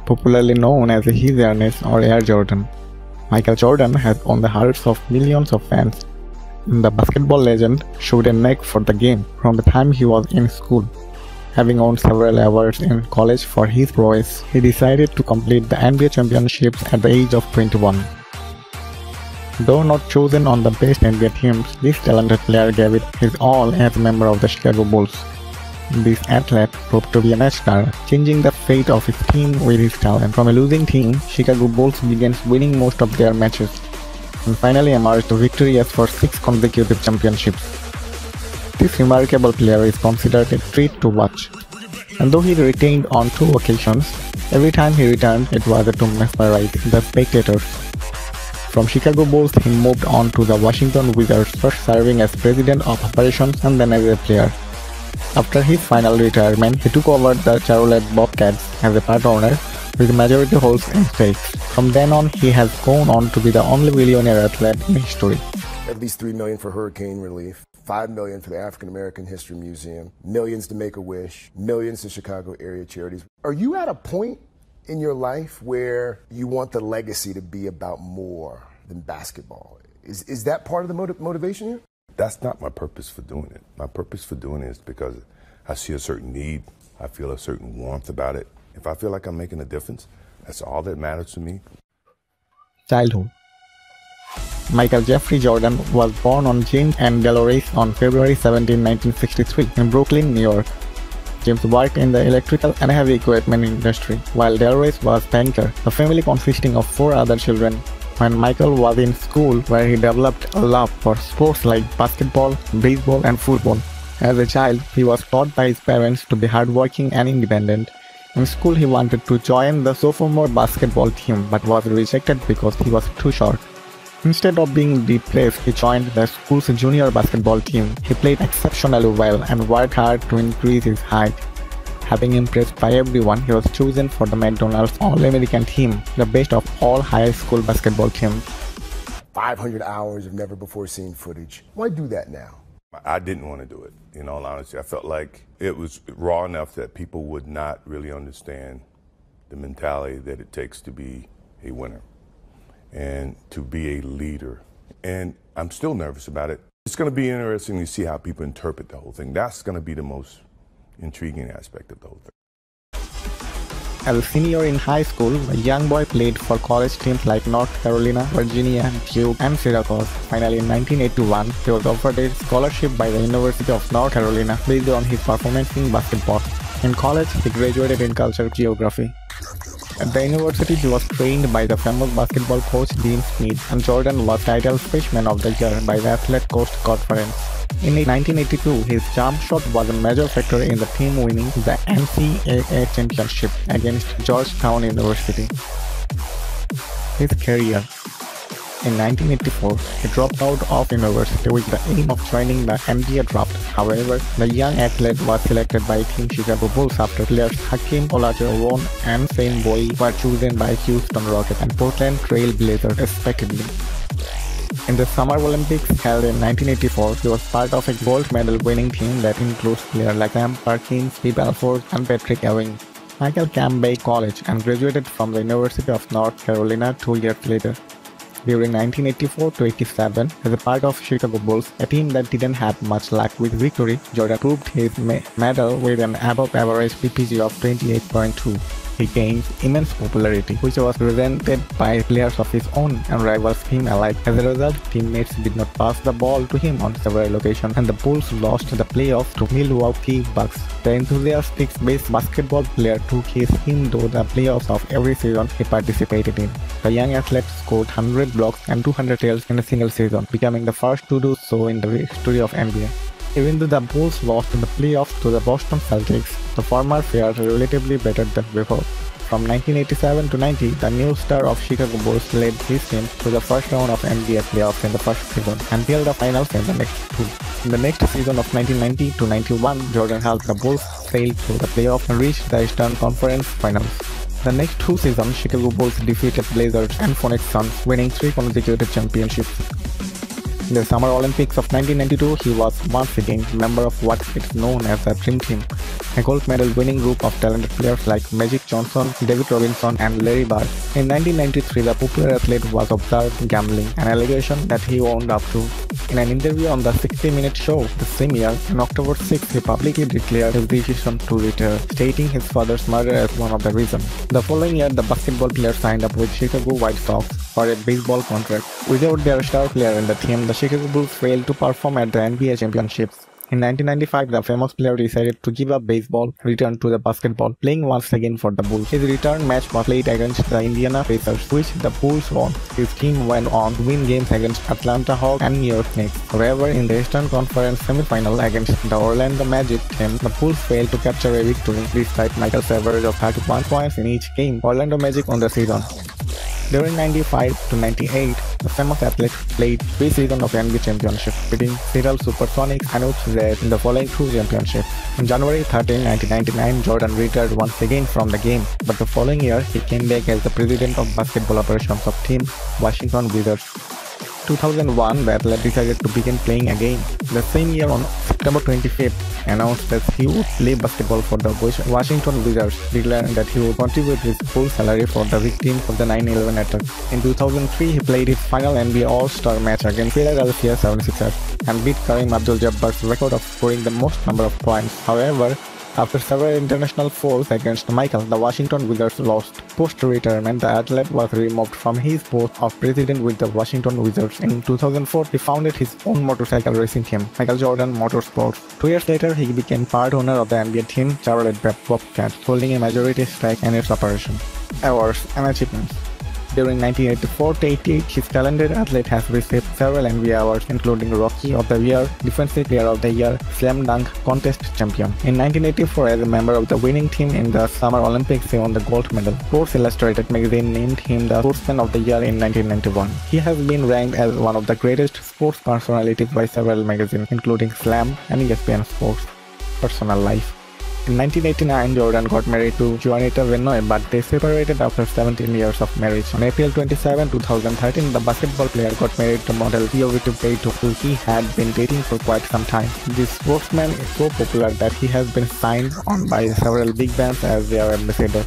Popularly known as His Airness or Air Jordan, Michael Jordan has won the hearts of millions of fans. The basketball legend showed a knack for the game from the time he was in school. Having won several awards in college for his prowess, he decided to complete the NBA championships at the age of 21. Though not chosen on the best NBA teams, this talented player gave it his all as a member of the Chicago Bulls. This athlete proved to be an star, changing the fate of his team with his talent. From a losing team, Chicago Bulls began winning most of their matches, and finally emerged victorious for 6 consecutive championships. This remarkable player is considered a treat to watch, and though he retained on 2 occasions, every time he returned it was to mesmerize the spectators. From Chicago Bulls, he moved on to the Washington Wizards, first serving as president of operations and then as a player. After his final retirement, he took over the Charlotte Bobcats as a part owner, with majority holds and stakes. From then on, he has gone on to be the only billionaire athlete in history. At least $3 million for hurricane relief, $5 million for the African American History Museum, millions to Make-A-Wish, millions to Chicago area charities. Are you at a point in your life where you want the legacy to be about more than basketball? Is that part of the motivation here? That's not my purpose for doing it. My purpose for doing it is because I see a certain need. I feel a certain warmth about it. If I feel like I'm making a difference, that's all that matters to me. Childhood. Michael Jeffrey Jordan was born on James and Dolores on February 17, 1963 in Brooklyn, New York. James worked in the electrical and heavy equipment industry, while Dolores was a banker, a family consisting of 4 other children. When Michael was in school, where he developed a love for sports like basketball, baseball, and football. As a child, he was taught by his parents to be hardworking and independent. In school, he wanted to join the sophomore basketball team but was rejected because he was too short. Instead of being depressed, he joined the school's junior basketball team. He played exceptionally well and worked hard to increase his height. Having impressed by everyone, he was chosen for the McDonald's All-American team, the best of all high school basketball teams. 500 hours of never-before-seen footage. Why do that now? I didn't want to do it, in all honesty. I felt like it was raw enough that people would not really understand the mentality that it takes to be a winner and to be a leader. And I'm still nervous about it. It's going to be interesting to see how people interpret the whole thing. That's going to be the most intriguing aspect of the whole thing. As a senior in high school, the young boy played for college teams like North Carolina, Virginia, Duke, and Syracuse. Finally, in 1981, he was offered a scholarship by the University of North Carolina based on his performance in basketball. In college, he graduated in culture geography. At the university, he was trained by the famous basketball coach Dean Smith, and Jordan was titled Freshman of the Year by the Athlete Coast Conference. In 1982, his jump shot was a major factor in the team winning the NCAA championship against Georgetown University. His career. In 1984, he dropped out of university with the aim of joining the NBA draft. However, the young athlete was selected by Team Chicago Bulls after players Hakeem Olajuwon and Shane Bowie were chosen by Houston Rockets and Portland Trail Blazers respectively. In the Summer Olympics held in 1984, he was part of a gold medal winning team that includes players like Sam Perkins, Steve Alford, and Patrick Ewing. Michael came by college and graduated from the University of North Carolina 2 years later. During 1984-87, as a part of Chicago Bulls, a team that didn't have much luck with victory, Jordan proved his medal with an above-average PPG of 28.2. He gained immense popularity, which was resented by players of his own and rivals him alike. As a result, teammates did not pass the ball to him on several occasions, and the Bulls lost the playoffs to Milwaukee Bucks. The enthusiastic basketball player took his team to the playoffs of every season he participated in. The young athlete scored 100 blocks and 200 steals in a single season, becoming the first to do so in the history of NBA. Even though the Bulls lost in the playoffs to the Boston Celtics, the former fared relatively better than before. From 1987 to 90, the new star of Chicago Bulls led his team to the first round of NBA playoffs in the first season and held the finals in the next two. In the next season of 1990 to 91, Jordan helped the Bulls sail through the playoffs and reach the Eastern Conference Finals. The next two seasons, Chicago Bulls defeated Blazers and Phoenix Suns, winning 3 consecutive championships. In the Summer Olympics of 1992, he was once again a member of what is known as the Dream Team, a gold medal winning group of talented players like Magic Johnson, David Robinson, and Larry Bird. In 1993, the popular athlete was observed gambling, an allegation that he owned up to. In an interview on the 60-Minute show the same year, on October 6, he publicly declared his decision to retire, stating his father's murder as one of the reasons. The following year, the basketball player signed up with Chicago White Sox for a baseball contract. Without their star player in the team, the Chicago Bulls failed to perform at the NBA championships. In 1995, the famous player decided to give up baseball, return to the basketball, playing once again for the Bulls. His return match was played against the Indiana Pacers, which the Bulls won. His team went on to win games against Atlanta Hawks and New York Knicks. However, in the Eastern Conference semi-final against the Orlando Magic team, the Bulls failed to capture a victory despite Michael's average of 31 points in each game. Orlando Magic won the season. During 95 to 98, the famous athlete played 3 seasons of NBA championship, beating Seattle Supersonics and Utah in the following 2 championships. On January 13, 1999, Jordan retired once again from the game, but the following year he came back as the president of basketball operations of Team Washington Wizards. 2001, the athlete decided to begin playing again. The same year, on September 25th, announced that he would play basketball for the Washington Wizards, declaring that he would contribute his full salary for the victims of the 9/11 attack. In 2003, he played his final NBA All-Star match against Philadelphia 76ers and beat Kareem Abdul-Jabbar's record of scoring the most number of points. However, after several international fouls against Michael, the Washington Wizards lost. Post-retirement, the athlete was removed from his post of president with the Washington Wizards. In 2004, he founded his own motorcycle racing team, Michael Jordan Motorsports. 2 years later, he became part owner of the NBA team Charlotte Bobcats, holding a majority stake in its operation. Awards and achievements. During 1984 to 88, his talented athlete has received several NBA awards, including Rookie of the Year, Defensive Player of the Year, Slam Dunk Contest Champion. In 1984, as a member of the winning team in the Summer Olympics, he won the gold medal. Sports Illustrated magazine named him the Sportsman of the Year in 1991. He has been ranked as one of the greatest sports personalities by several magazines, including Slam and ESPN Sports. Personal life. In 1989, Jordan got married to Juanita Benoit, but they separated after 17 years of marriage. On April 27, 2013, the basketball player got married to model Biography, who he had been dating for quite some time. This sportsman is so popular that he has been signed on by several big brands as their ambassador.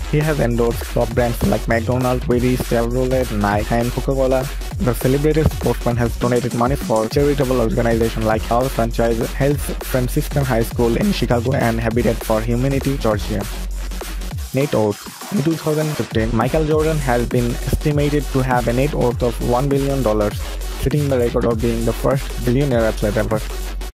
He has endorsed top brands like McDonald's, Wendy's, Chevrolet, Nike, and Coca-Cola. The celebrated sportsman has donated money for charitable organizations like Health Franciscan High School in Chicago and Habitat for Humanity, Georgia. Net worth. In 2015, Michael Jordan has been estimated to have a net worth of $1 billion, setting the record of being the first billionaire athlete ever.